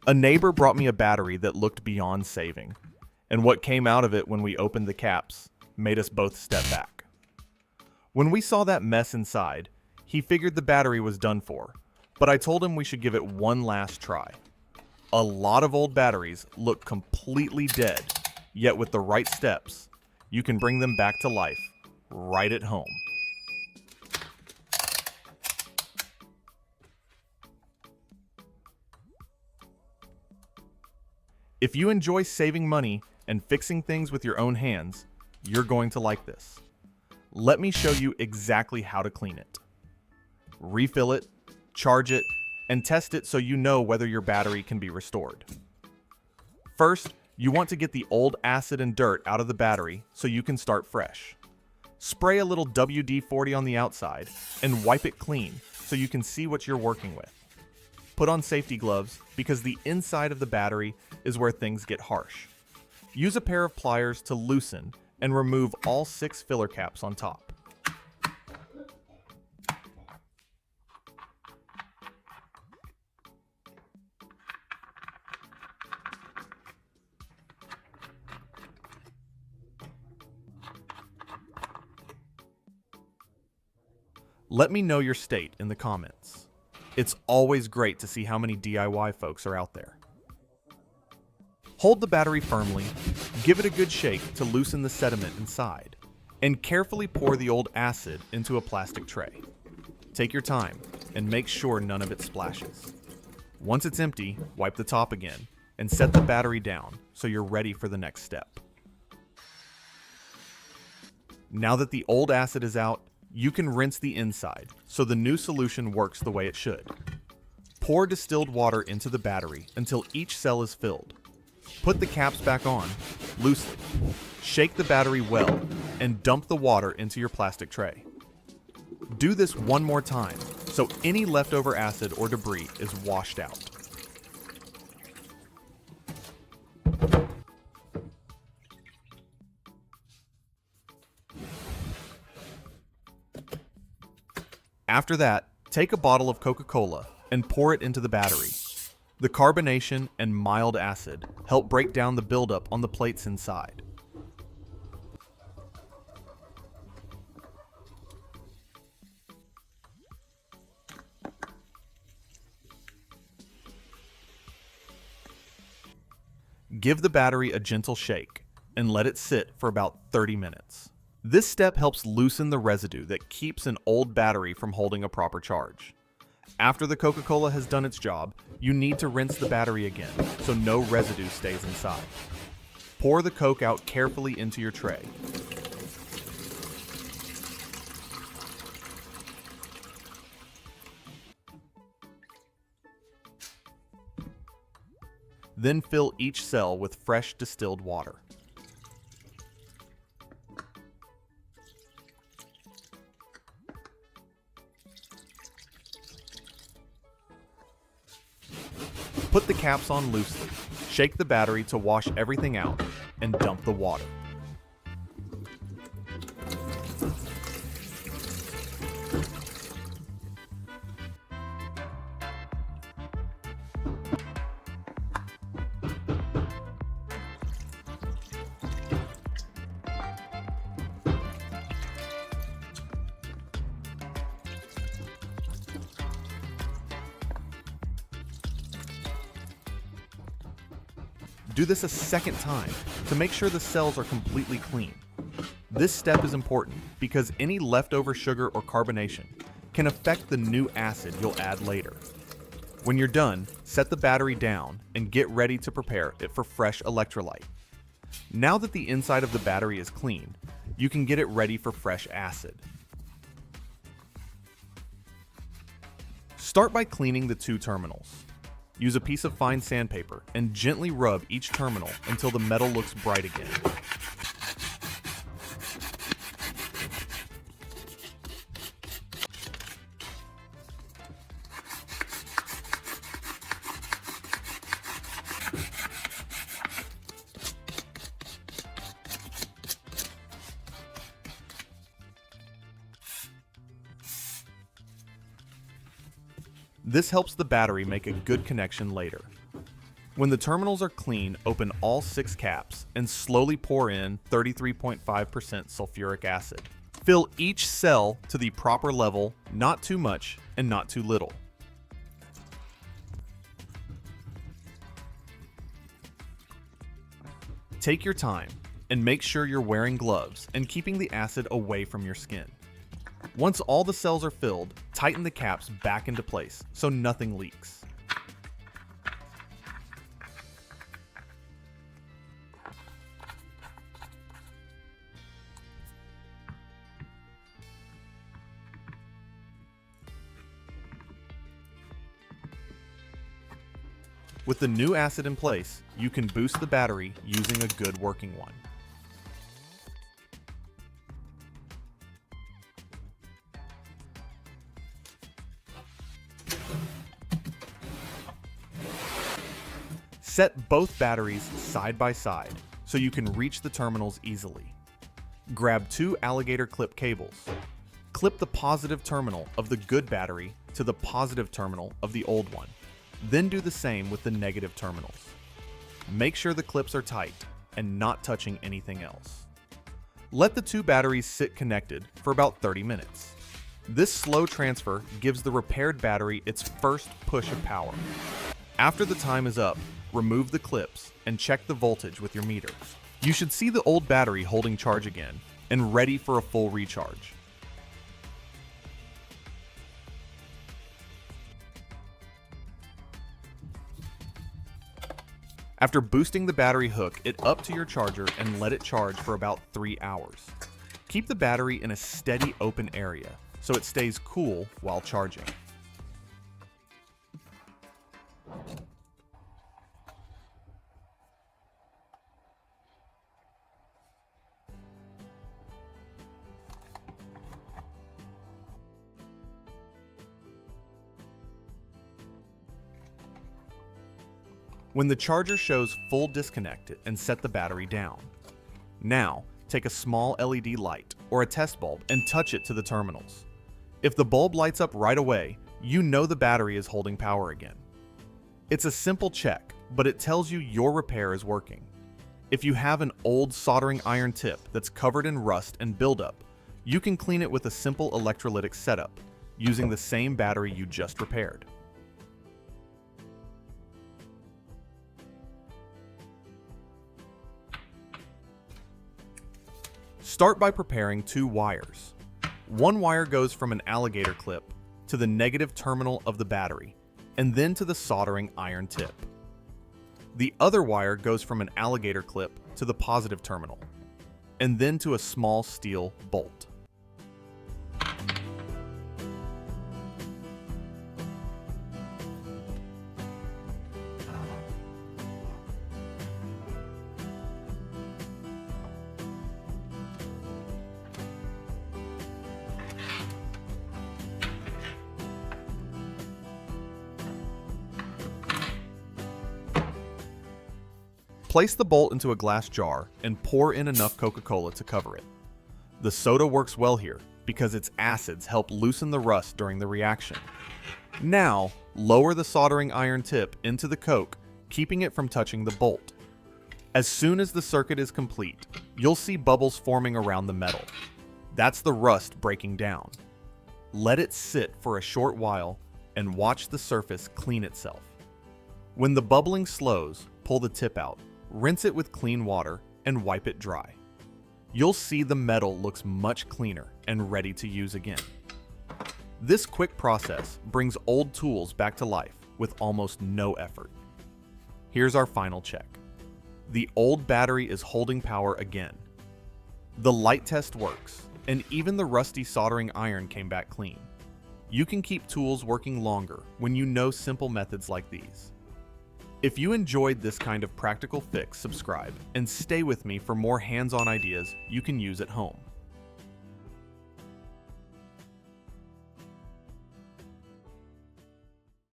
A neighbor brought me a battery that looked beyond saving, and what came out of it when we opened the caps made us both step back. When we saw that mess inside, he figured the battery was done for, but I told him we should give it one last try. A lot of old batteries look completely dead, yet with the right steps, you can bring them back to life right at home. If you enjoy saving money and fixing things with your own hands, you're going to like this. Let me show you exactly how to clean it. Refill it, charge it, and test it so you know whether your battery can be restored. First, you want to get the old acid and dirt out of the battery so you can start fresh. Spray a little WD-40 on the outside and wipe it clean so you can see what you're working with. Put on safety gloves because the inside of the battery is where things get harsh. Use a pair of pliers to loosen and remove all 6 filler caps on top. Let me know your state in the comments. It's always great to see how many DIY folks are out there. Hold the battery firmly, give it a good shake to loosen the sediment inside, and carefully pour the old acid into a plastic tray. Take your time and make sure none of it splashes. Once it's empty, wipe the top again and set the battery down so you're ready for the next step. Now that the old acid is out, you can rinse the inside so the new solution works the way it should. Pour distilled water into the battery until each cell is filled. Put the caps back on, loosely. Shake the battery well, and dump the water into your plastic tray. Do this one more time, so any leftover acid or debris is washed out. After that, take a bottle of Coca-Cola and pour it into the battery. The carbonation and mild acid help break down the buildup on the plates inside. Give the battery a gentle shake and let it sit for about 30 minutes. This step helps loosen the residue that keeps an old battery from holding a proper charge. After the Coca-Cola has done its job, you need to rinse the battery again so no residue stays inside. Pour the Coke out carefully into your tray. Then fill each cell with fresh distilled water. Put the caps on loosely, shake the battery to wash everything out, and dump the water. Do this a second time to make sure the cells are completely clean. This step is important because any leftover sugar or carbonation can affect the new acid you'll add later. When you're done, set the battery down and get ready to prepare it for fresh electrolyte. Now that the inside of the battery is clean, you can get it ready for fresh acid. Start by cleaning the 2 terminals. Use a piece of fine sandpaper and gently rub each terminal until the metal looks bright again. This helps the battery make a good connection later. When the terminals are clean, open all 6 caps and slowly pour in 33.5% sulfuric acid. Fill each cell to the proper level, not too much and not too little. Take your time and make sure you're wearing gloves and keeping the acid away from your skin. Once all the cells are filled, tighten the caps back into place so nothing leaks. With the new acid in place, you can boost the battery using a good working one. Set both batteries side by side so you can reach the terminals easily. Grab 2 alligator clip cables. Clip the positive terminal of the good battery to the positive terminal of the old one. Then do the same with the negative terminals. Make sure the clips are tight and not touching anything else. Let the 2 batteries sit connected for about 30 minutes. This slow transfer gives the repaired battery its first push of power. After the time is up, remove the clips and check the voltage with your meter. You should see the old battery holding charge again and ready for a full recharge. After boosting the battery, hook it up to your charger and let it charge for about 3 hours. Keep the battery in a steady open area so it stays cool while charging. When the charger shows full disconnect it and set the battery down. Now, take a small LED light or a test bulb and touch it to the terminals. If the bulb lights up right away, you know the battery is holding power again. It's a simple check, but it tells you your repair is working. If you have an old soldering iron tip that's covered in rust and buildup, you can clean it with a simple electrolytic setup using the same battery you just repaired. Start by preparing 2 wires. One wire goes from an alligator clip to the negative terminal of the battery, and then to the soldering iron tip. The other wire goes from an alligator clip to the positive terminal, and then to a small steel bolt. Place the bolt into a glass jar and pour in enough Coca-Cola to cover it. The soda works well here because its acids help loosen the rust during the reaction. Now, lower the soldering iron tip into the Coke, keeping it from touching the bolt. As soon as the circuit is complete, you'll see bubbles forming around the metal. That's the rust breaking down. Let it sit for a short while and watch the surface clean itself. When the bubbling slows, pull the tip out. Rinse it with clean water and wipe it dry. You'll see the metal looks much cleaner and ready to use again. This quick process brings old tools back to life with almost no effort. Here's our final check. The old battery is holding power again. The light test works, and even the rusty soldering iron came back clean. You can keep tools working longer when you know simple methods like these. If you enjoyed this kind of practical fix, subscribe and stay with me for more hands-on ideas you can use at home.